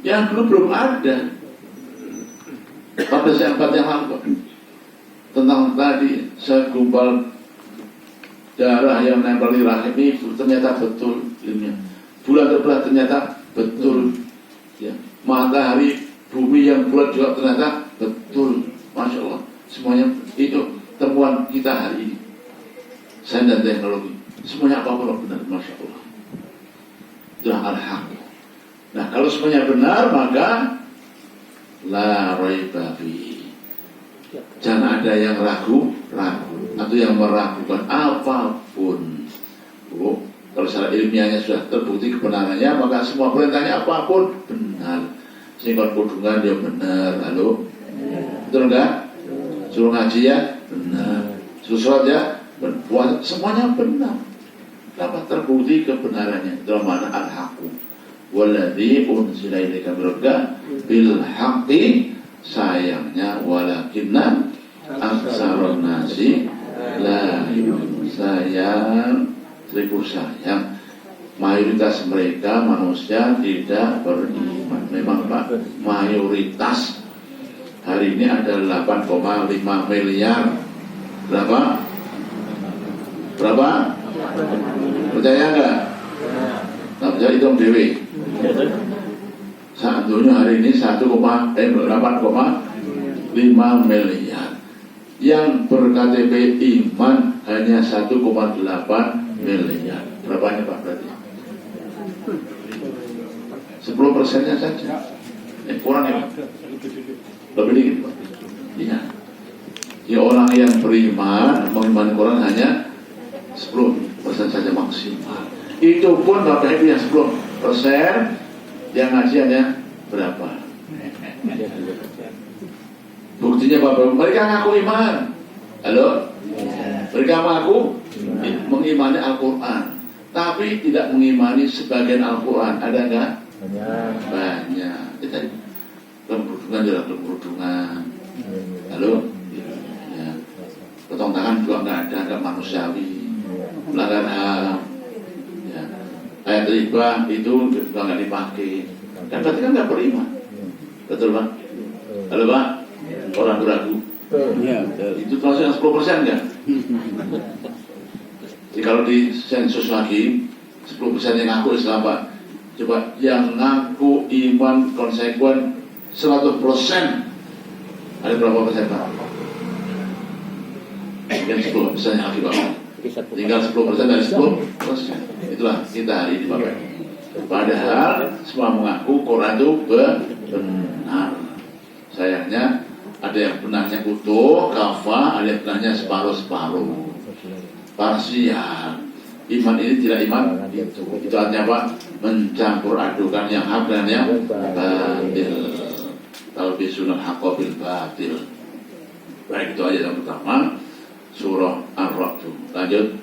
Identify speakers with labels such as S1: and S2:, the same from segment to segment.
S1: Yang dulu belum ada. Pada saat yang lalu tentang tadi segumpal darah yang menempel di rahim itu ternyata betul ilmiah. Bulan terbelah ternyata betul. Ya. Matahari, bumi yang bulat juga ternyata betul. Masya Allah. Semuanya itu temuan kita hari ini. Sains dan teknologi. Semuanya apa-apa benar. Masya Allah. Itulah al-haq. Nah, kalau semuanya benar, maka la raiba fi. Jangan ada yang ragu atau yang meragukan apapun. Kalau secara ilmiahnya sudah terbukti kebenarannya, maka semua perintahnya apapun benar. Sehingga kudungan dia benar. Halo, betul enggak? Suruh ngaji ya benar. Suruh sholat ya benar. Semuanya benar. Dapat terbukti kebenarannya. Dalam makna al-haqqu. Walladzi unzila ilaika bil haqqi, sayangnya walakinna aktsarun nasi la yu'minun. Sayang, seribu sayang, mayoritas mereka manusia tidak beriman. Memang Pak, mayoritas hari ini ada 8,5 miliar. Berapa? Percaya enggak? Nah, percaya hitung dewe. Saat dunia hari ini 8,5 miliar. Yang ber-KTP iman hanya 1,8 miliar. Berapanya Pak berarti? 10%-nya saja. Kurang ya Pak? Lebih dikit Pak. Iya. Ya, orang yang beriman mengimani Quran hanya 10% saja maksimal. Itu pun Bapak Ibu yang 10%, yang ngaji hanya berapa? Buktinya Bapak Ibu, mereka ngaku iman. Halo? Mereka ngaku mengimani Al-Quran, tapi tidak mengimani sebagian Al-Quran. Ada enggak? Banyak. Jadi lemburungan juga lemburungan. Halo? Ya. Potong tangan juga enggak ada, enggak manusiawi. Melanggar HAM. Ya. Ayat riba itu juga enggak dipakai. Dan berarti kan enggak beriman. Betul Pak? Halo Pak? Orang ragu.
S2: Ya,
S1: Itu termasuk yang 10% kan? Jadi kalau di sensus lagi 10% yang ngaku Islam Pak. Coba yang ngaku iman konsekuen 100%, ada berapa persen Pak? Yang 10% yang akibat. Tinggal 10% dari 10%. Itulah kita hari ini Bapak. Padahal semua mengaku Quran itu benar. Sayangnya ada yang benarnya utuh, kafah, ada yang benarnya separuh-separuh, parsial. Iman ini tidak iman itu artinya apa? Mencampur adukan yang hak dan yang batil. Talbisunal haqqa bil batil. Baik, itu aja yang pertama, surah Ar-Ra'd. Lanjut.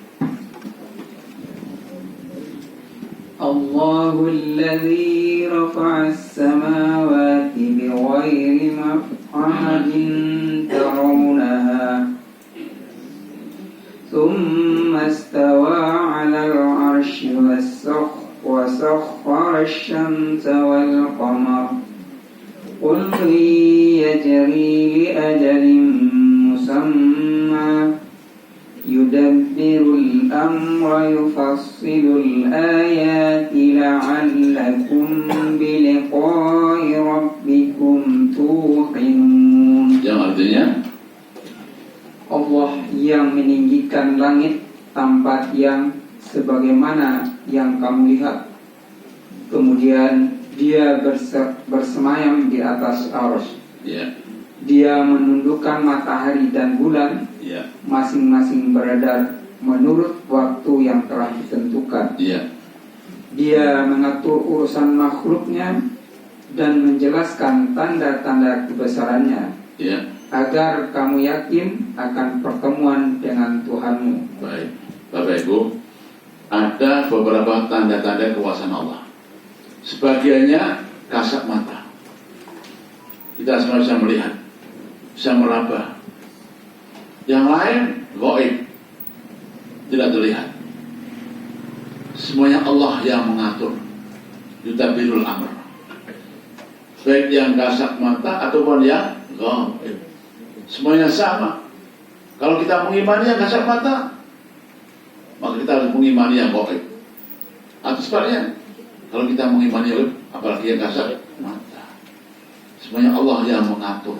S3: Allahu alladzi rafa'as samawati bighairi maf'adin tarawnaha thumma istawa 'alal 'arsyi wasakhkhara asy-syamsa wal qamara kullu yajri li ajalin musamma yudabbirul amra yufassilul ayati la'allakum biliqa'i rabbikum tuqinun.
S1: Yang artinya
S3: Allah yang meninggikan langit tempat yang sebagaimana yang kamu lihat, kemudian dia bersemayam di atas arsy.
S1: ya.
S3: Dia menundukkan matahari dan bulan,
S1: Ya.
S3: masing-masing beredar menurut waktu yang telah ditentukan.
S1: Ya.
S3: Dia mengatur urusan makhluknya dan menjelaskan tanda-tanda kebesarannya,
S1: Ya.
S3: agar kamu yakin akan pertemuan dengan Tuhanmu.
S1: Baik, Bapak Ibu, ada beberapa tanda-tanda kekuasaan Allah. Sebagiannya kasat mata, kita semua bisa melihat, bisa meraba. Yang lain gaib, tidak terlihat. Semuanya Allah yang mengatur. Yudabbirul amr. baik yang kasat mata ataupun yang gaib. Semuanya sama. Kalau kita mengimani yang kasat mata, maka kita harus mengimani yang gaib. Atau sebaliknya, kalau kita mengimani yang gaib, apalagi yang kasat mata. Semuanya Allah yang mengatur.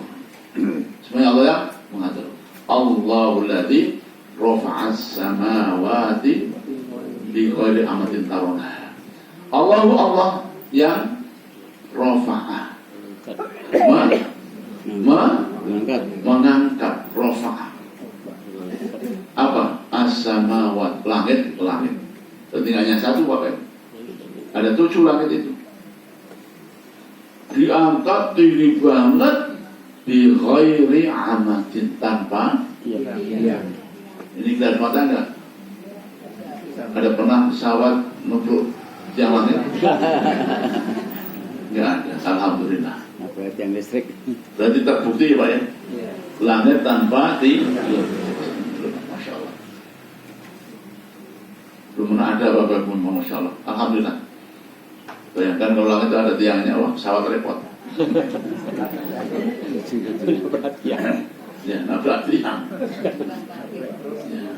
S1: Semuanya Allah yang mengatur. Allahul ladzi rafa'as samawati bi ghairi amatin tarawnaha. Allah yang rafa'a, mengangkat rafa'a. Apa? As-samawat, langit. Berarti hanya satu Bapak. Ada 7 langit itu. Diangkat tinggi banget bi ghairi amatin, tanpa ini kelihatan mata enggak? Ada pernah pesawat nubruk tiang langit? Enggak ada, alhamdulillah.
S2: Berarti yang listrik.
S1: Berarti terbukti Pak ya? Langit tanpa tiang. Masya Allah. Belum pernah ada Bapak pun, Masya Allah. Alhamdulillah. Bayangkan kalau langit itu ada tiangnya, wah pesawat repot. Ya, nabrak tiang. Ya.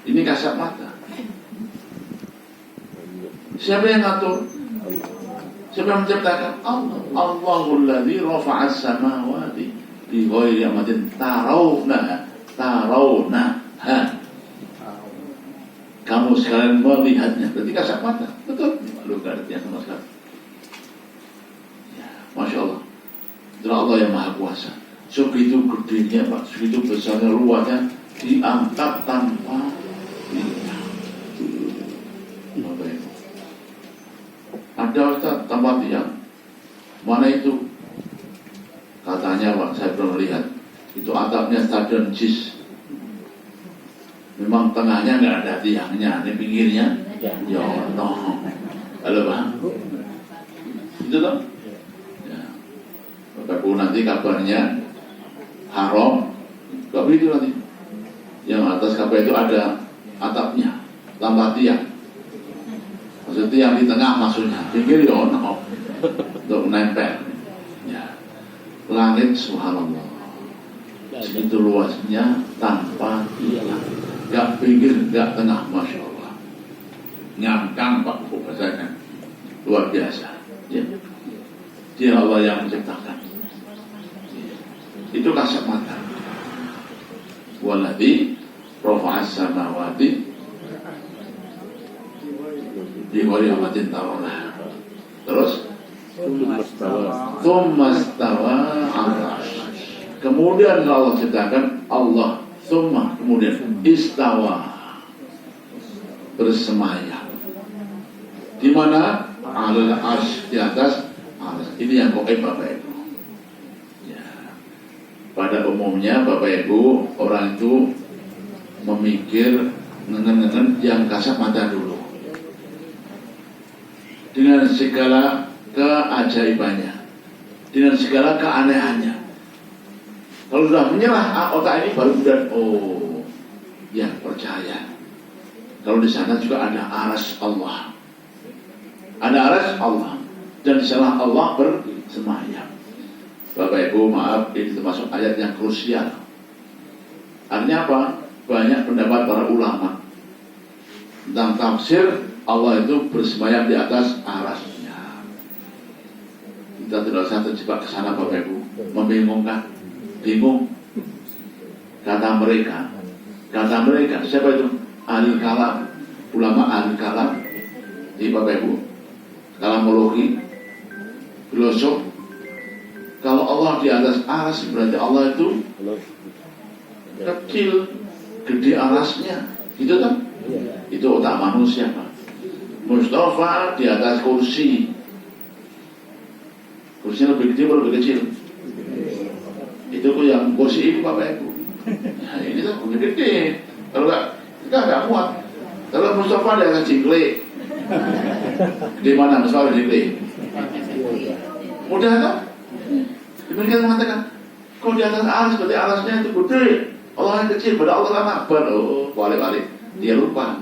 S1: Ini kasat mata. Siapa yang ngatur? Siapa yang menciptakan? Allah. Allahul ladzi rafa'as samawati bi ghairi amatin tarawnaha. Kamu sekalian melihatnya. Berarti kasat mata. Betul. Lu gak ada tiang sama sekali. Ya, Masya Allah. Itulah Allah yang Maha Kuasa. Segitu gedenya Pak, segitu besarnya, luasnya, diangkat tanpa tiang. Ada Ustaz tanpa tiang. Mana itu? Katanya Pak, saya belum lihat. Itu atapnya stadion JIS. Memang tengahnya nggak ada tiangnya, ini pinggirnya. Ya Allah. Halo Bang. Itu toh? Ya. Bapak Bu nanti kabarnya haram. Gak begitu nanti. Yang atas kapal itu ada atapnya, tanpa tiang. Maksudnya yang di tengah maksudnya, pinggir ya no. Untuk nempel. Ya. Langit subhanallah. Segitu luasnya tanpa tiang. Gak pinggir, gak tengah, Masya Allah. Ngangkang Pak Bu bahasanya. Luar biasa. Ya. Dia Allah yang menciptakan. Ya. Itu kasat mata. Waladhi rafa'as samawati bi ghairi amatin tarawnaha. Terus tsumma stawa 'ala arsy. Kemudian Allah ciptakan Allah tsumma, kemudian istawa, bersemayam. Di mana? 'ala arsy, di atas arsy. Ini yang gaib Bapak Ibu. Ya. Pada umumnya Bapak Ibu, orang itu memikir ngengen-ngengen yang kasat mata dulu. Dengan segala keajaibannya, dengan segala keanehannya. Kalau sudah menyerah otak ini baru kemudian ya percaya. Kalau di sana juga ada aras Allah, ada aras Allah, dan di sana Allah bersemayam. Bapak Ibu maaf, ini termasuk ayat yang krusial. Artinya apa? Banyak pendapat para ulama tentang tafsir Allah itu bersemayam di atas arasnya. Kita tidak usah terjebak ke sana Bapak Ibu, membingungkan, bingung. Kata mereka, siapa itu? Ahli kalam, ulama ahli kalam di Bapak Ibu, kalamologi, filosof. Kalau Allah di atas aras berarti Allah itu kecil, gede arasnya, gitu kan? Itu otak manusia Pak. Mustafa di atas kursi. Kursinya lebih gede atau lebih kecil? Itu kok yang kursi itu Bapak Ibu. Nah, ini tuh lebih gede. Kalau kita nggak muat. Kalau Mustafa di atas jingklik. Di mana Mustafa di jingklik? Mudah kan? Demikian mengatakan, kalau di atas aras berarti arasnya itu gede. Allah yang kecil, pada Allah kan akbar. Balik-balik. Dia lupa.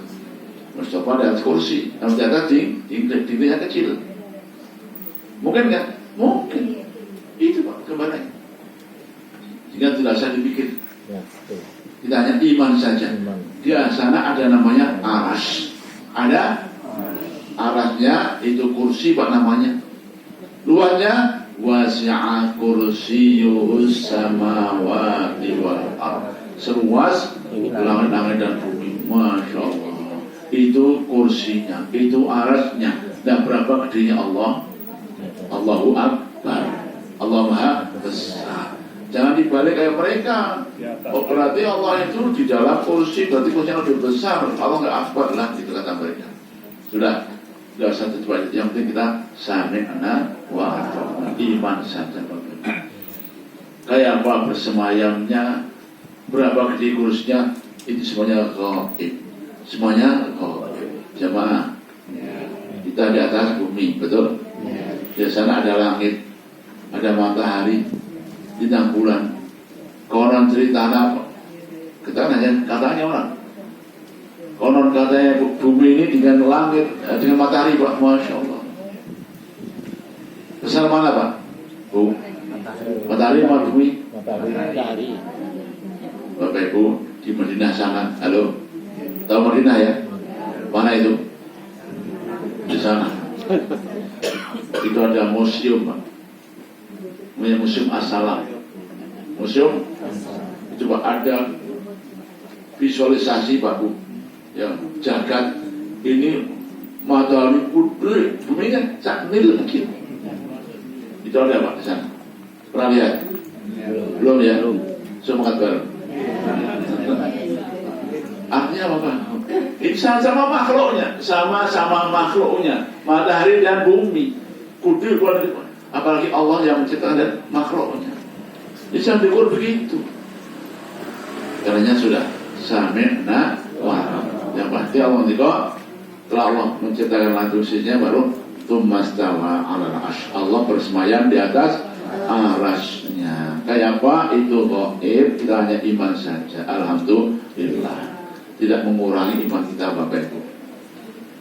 S1: Mustafa di atas kursi, yang di atas jingkliknya kecil. Mungkin nggak? Mungkin. Itu Pak kebenaran. Jika tidak usah dipikir.
S2: Ya, betul.
S1: Kita hanya iman saja.
S2: Iman.
S1: Di sana ada namanya aras. Ada arasnya, itu kursi Pak namanya. Luasnya wasi'a kursiyuhus samawati wal ardh. Seluas langit-langit dan bumi. Masya Allah. Itu kursinya, itu arasnya. Dan berapa gedenya Allah? Allahu Akbar. Allah Maha Besar. Jangan dibalik kayak mereka. Oh, berarti Allah itu di dalam kursi, berarti kursinya lebih besar. Allah nggak akbar lah, itu kata mereka. Sudah, nggak usah terjebak. Yang penting kita sami'na wa ata'na, iman saja. Kayak apa bersemayamnya, berapa gede kursinya, itu semuanya gaib. Semuanya gaib. Jamaah, kita di atas bumi, betul? Di sana ada langit, ada matahari, bintang bulan. Konon cerita apa? Kita hanya katanya orang. Konon katanya bumi ini dengan langit, dengan matahari Pak, Masya Allah. Besar mana Pak? Bu? Matahari sama bumi?
S2: Matahari.
S1: Bapak Ibu di Madinah sana. Halo? Tahu Madinah ya? Mana itu? Di sana. Itu ada museum Pak. Museum As-Salam. Museum itu Pak, ada visualisasi Pak Bu, ya, jagat ini matahari putih, buminya saknil lagi. Itu ada Pak di sana. Pernah lihat? Belum ya? Semua kabar. Artinya apa Pak? Ini sama makhluknya, sama-sama makhluknya, matahari dan bumi. Kudir apalagi Allah yang menciptakan dan makhluknya. Jadi jangan diukur begitu. Karena sudah sami'na wa ata'na. Yang pasti Allah juga setelah Allah menciptakan manusianya baru tumastawa 'alal 'arsy. Allah bersemayam di atas arasnya. Kayak apa? Itu gaib, kita hanya iman saja. Alhamdulillah. Tidak mengurangi iman kita Bapak Ibu.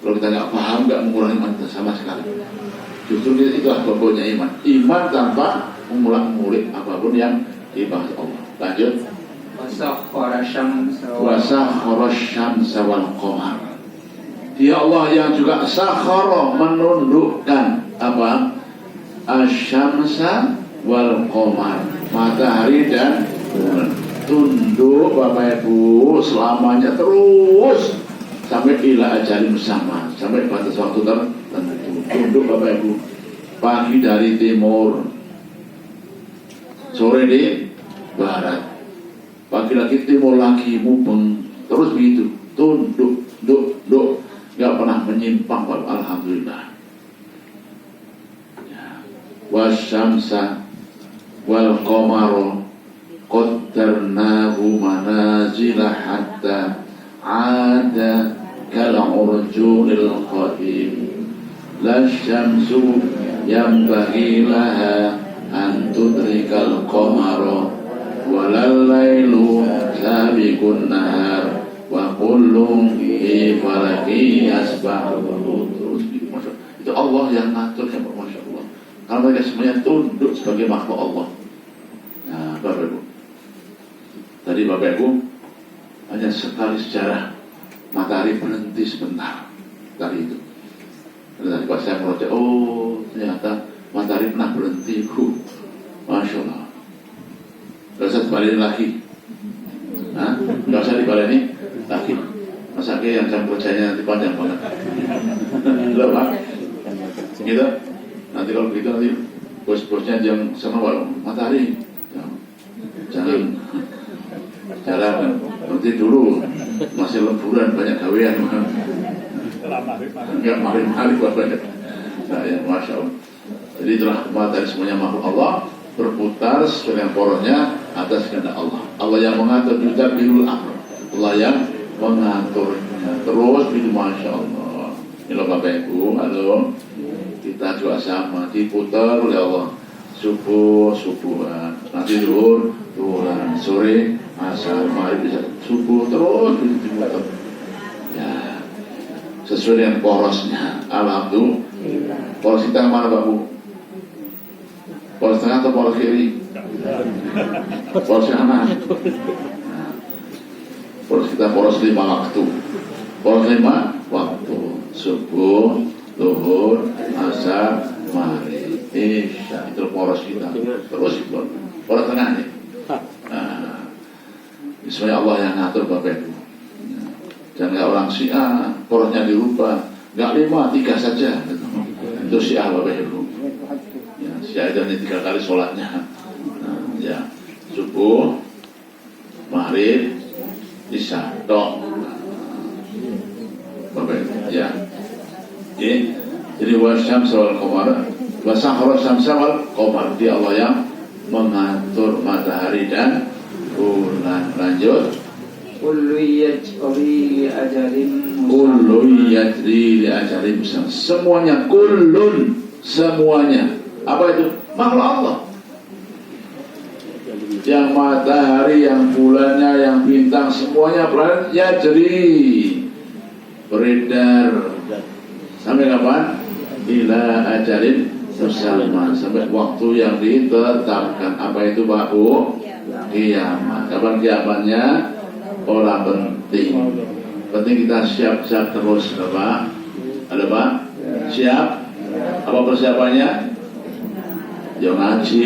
S1: Kalau kita nggak paham, nggak mengurangi iman kita sama sekali. Justru itulah pokoknya iman. Iman tanpa mengulang-ngulik apapun yang dibahas Allah. Lanjut.
S3: Wasakhkhara syamsa
S1: wal qamar. Dia Allah yang juga sakhara, menundukkan apa? Asyamsa wal qamar, matahari dan bulan. Tunduk Bapak Ibu selamanya terus sampai ila ajalin bersama, sampai batas waktu tertentu. Tunduk Bapak Ibu. Pagi dari timur, sore di barat, pagi lagi timur lagi, mubeng, terus begitu, tunduk, duk, nggak pernah menyimpang. Alhamdulillah. Ya. Wasyamsa wal qamaro qaddarnahu manazila hatta ada kal urjunil qadim. La syamsu yanbaghi laha an tudrikal qamara walal lailu sabiqun nahar wa kullun fi falaki yasbahu. Itu Allah yang ngatur ya Pak, Masya Allah. Kalau mereka semuanya tunduk sebagai makhluk Allah. Nah Bapak Ibu, tadi Bapak Ibu hanya sekali sejarah matahari berhenti sebentar tadi itu. Tadi pas saya merocek, oh ternyata matahari pernah berhenti, Masya Allah. Gak usah dibalikin lagi. Nah, gak usah dibalikin lagi. Masa yang jam kerjanya nanti panjang banget. Loh Pak, gitu. Nanti kalau begitu nanti bos-bosnya yang sama walau matahari, jangan jalan. Nanti dulu masih lemburan banyak gawean. Enggak mari-mari banyak. Nah ya, Masya Allah. Jadi itulah matahari semuanya makhluk Allah, berputar sesuai dengan porosnya atas kehendak Allah. Allah yang mengatur, yudabbirul amr. Allah yang mengaturnya. Terus itu Masya Allah. Ini Bapak Ibu, halo. Kita juga sama, diputar oleh Allah. Subuhan, nanti duhuran, sore, asar, maghrib, bisa subuh, terus diputar. Ya, sesuai dengan porosnya. Alhamdulillah. Poros kita mana Pak Bu? Poros tengah atau poros kiri? Poros kanan. Nah, poros lima waktu. Poros lima waktu. Subuh, zuhur, asar, maghrib, isya. Itu poros kita. Terus itu poros tengah nih. Nah, sebenarnya Allah yang ngatur Bapak Ibu. Jangan nggak orang Syiah, porosnya dirubah. Nggak 5, 3 saja. Itu Syiah Bapak Ibu. Ya, Syiah itu 3 kali sholatnya. Nah, ya, subuh, maghrib, isya, dong. Bapak Ibu, ya. Jadi wasyamsa wal qamar, wasakhara syamsa wal qamar. Dia Allah yang mengatur matahari dan bulan. Lanjut.
S3: Kullu yajri li ajalin
S1: Kullu yajri li ajalin musamma. Semuanya kullun, semuanya. Apa itu? Makhluk Allah. Yang matahari, yang bulannya, yang bintang, semuanya planet yajri, beredar. Sampai kapan? Ila ajalin musamma, sampai waktu yang ditetapkan. Apa itu Pak Bu? Kiamat. Kapan kiamatnya? Orang penting. Penting kita siap-siap terus, Bapak. Ada Pak? Siap? Apa persiapannya? Ya ngaji.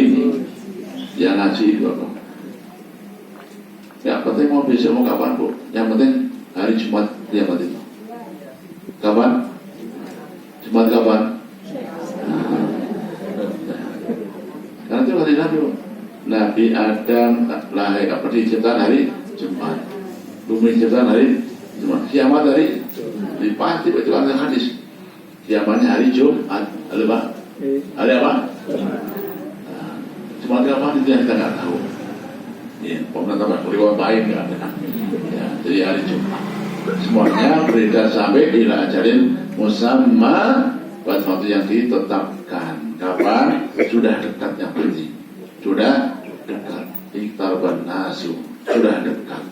S1: Ya ngaji, Bapak. Ya penting mau besok mau kapan, Bu? Yang penting hari Jumat kiamat itu. Kapan? Jumat kapan? Karena itu hari Nabi, Nabi Adam lahir diciptakan hari Jumat. Bumi diciptakan hari Jumat. Kiamat hari pasti itu ada hadis. Kiamatnya hari Jumat. Ada Pak? Hari apa? Jumat kapan itu yang kita nggak tahu. Ya, pemerintah beriwan baik nggak ada. Ya, jadi hari Jumat. Semuanya beredar sampai ila ajalin musamma, pada waktu yang ditetapkan. Kapan? Sudah dekat yang penting. Sudah dekat. Iqtaraban nasu. Sudah dekat.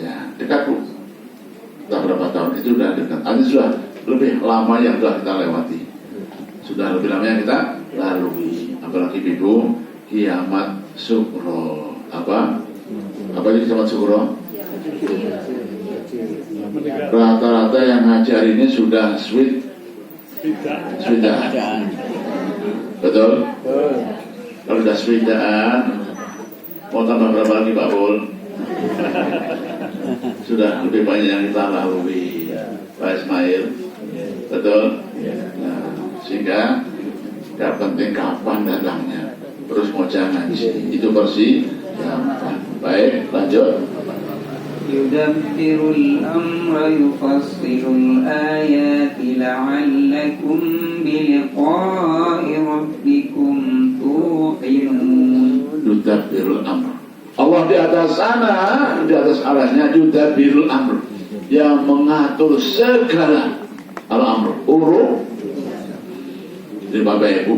S1: Ya, dekat Bu. Sudah berapa tahun? Itu sudah dekat. Artinya sudah lebih lama yang sudah kita lewati. Sudah lebih lama yang kita lalui. Apalagi Ibu, kiamat sugro. Apa? Apa itu kiamat sugro? Rata-rata yang ngaji hari ini sudah sudah. Betul? Kalau sudah swidaan, mau tambah berapa lagi Pak Bol? Sudah lebih banyak yang kita lalui, Pak Ismail. Betul? Nah, sehingga gak penting kapan datangnya, terus mau jangan itu bersih. Baik, lanjut.
S3: Yudabbirul amra yufassirul ayati la'allakum biliqa'i rabbikum tuqinun.
S1: Yudabbirul amr. Allah di atas sana, di atas arahnya yudabbirul amr, yang mengatur segala al-amr, urut. Jadi Bapak Ibu,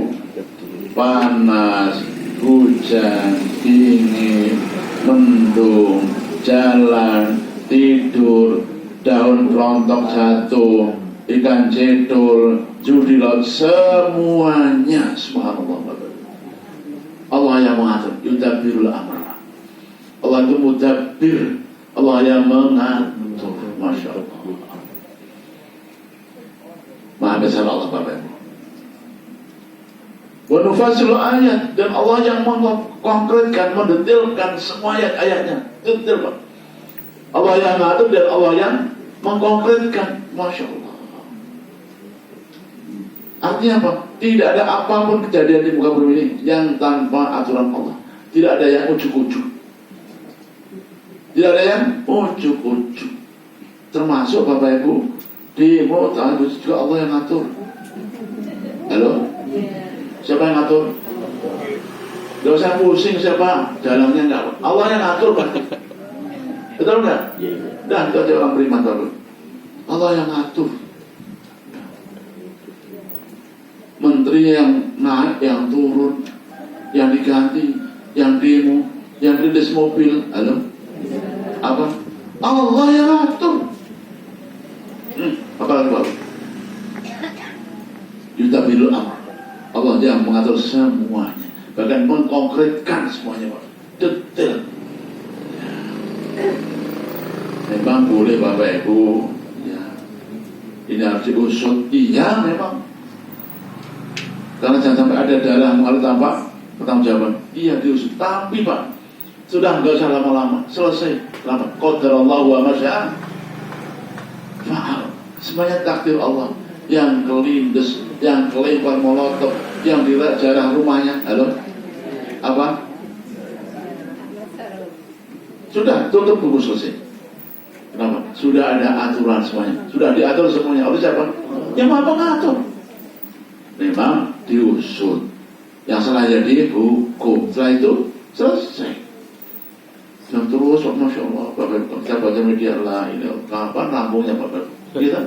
S1: panas, hujan, dingin, mendung, jalan, tidur, daun rontok jatuh, ikan cedul, judi laut, semuanya subhanallah. Allah yang mengatur, yudabbirul amr. Allah itu mudabbir, Allah yang mengatur. Masya Allah. Maha besar Allah Bapak Ibu. Wa nufassilu ayat, dan Allah yang mengkonkretkan, mendetailkan semua ayat-ayatnya. Detail Pak. Allah yang mengatur dan Allah yang mengkonkretkan. Masya Allah. Artinya apa? Tidak ada apapun kejadian di muka bumi ini yang tanpa aturan Allah. Tidak ada yang ujuk-ujuk. Tidak ada yang ujuk-ujuk. Termasuk Bapak Ibu, di Mu'tah juga Allah yang ngatur. Halo? Siapa yang ngatur? Gak usah pusing siapa dalamnya, enggak. Allah yang ngatur Pak. Betul enggak? Dah, itu aja orang beriman Bapak. Allah yang ngatur. Menteri yang naik, yang turun, yang diganti, yang demo, yang rilis mobil. Halo? Apa? Allah yang ngatur. Apa lagi Bapak? Yudabbirul amr. Allah yang mengatur semuanya. bahkan mengkonkretkan semuanya Pak, detail. Ya. Memang boleh Bapak Ibu, ya, ini harus diusut, iya memang, karena jangan sampai ada darah mengalir tanpa pertanggungjawaban, iya diusut, tapi Pak, sudah nggak usah lama-lama, selesai, lama, qadarallahu wa ma syaa fa'al, semuanya takdir Allah. Yang kelindes, yang kelempar molotov, yang jarah rumahnya, halo, apa? Sudah tutup buku selesai. Kenapa? Sudah ada aturan semuanya, sudah diatur semuanya oleh siapa? Yang Maha Pengatur. Memang diusut, yang salah jadi hukum. Setelah itu selesai. Dan terus, masya Allah, Bapak kita baca media lah, ini kapan rampungnya Bapak? Kita.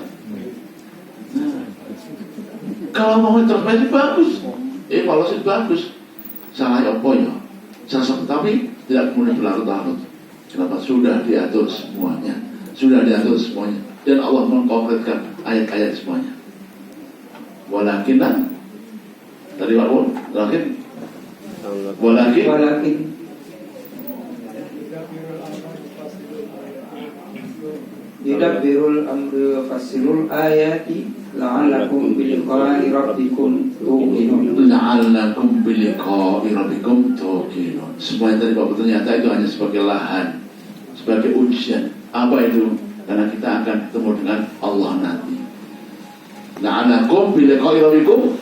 S1: Nah, kalau mau intervensi bagus, evaluasi bagus, salah apa ya? Salah, tapi tidak kemudian berlarut-larut. Kenapa? Sudah diatur semuanya, dan Allah mengkonkretkan ayat-ayat semuanya. Walakin tadi walakin
S3: yudabbirul amri wa fasilul ayati la'allakum biliqa'i rabbikum tuqinun.
S1: La'allakum biliqa'i rabbikum tuqinun. Semua yang tadi Bapak ternyata itu hanya sebagai lahan, sebagai ujian. Apa itu? Karena kita akan ketemu dengan Allah nanti. La'allakum biliqa'i rabbikum,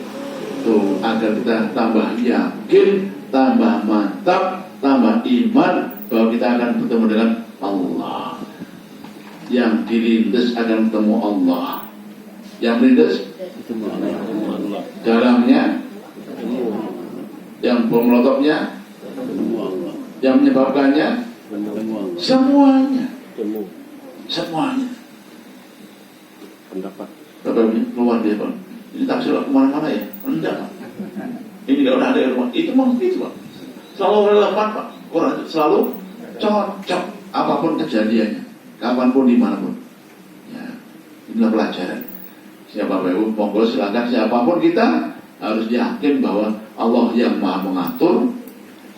S1: tuh agar kita tambah yakin, tambah mantap, tambah iman bahwa kita akan bertemu dengan Allah. Yang dilindes akan ketemu Allah. Yang melindes dalamnya, yang bom molotofnya, yang menyebabkannya, semuanya.
S2: Pendapat.
S1: Bapak ini keluar dia Pak. Ini tafsir kemana-mana ya? Enggak Pak. Ini kalau udah ada rumah, itu mau itu Pak. Selalu relevan Pak. Quran selalu cocok apapun kejadiannya, kapanpun dimanapun. Ya, inilah pelajaran. Siapa Bapak Ibu, monggo silakan siapapun kita harus yakin bahwa Allah yang Maha Mengatur,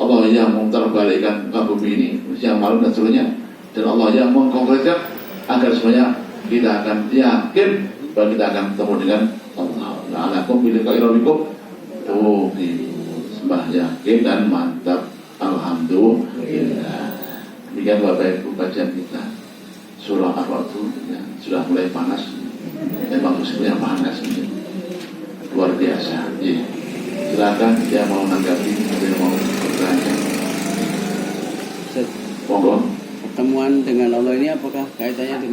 S1: Allah yang memutarbalikkan muka bumi ini, siang malam dan seterusnya, dan Allah yang mengkonkretkan agar semuanya kita akan yakin bahwa kita akan bertemu dengan Allah. La'alakum biliqa'i rabbikum tuqinun. Sembah yakin dan mantap. Alhamdulillah. Demikian Bapak Ibu kajian kita. Surah apa itu ya, sudah mulai panas. Memang musimnya panas ini. Luar biasa. Ya. Silakan yang mau menanggapi atau yang mau bertanya. Monggo.
S2: Pertemuan dengan Allah ini apakah kaitannya dengan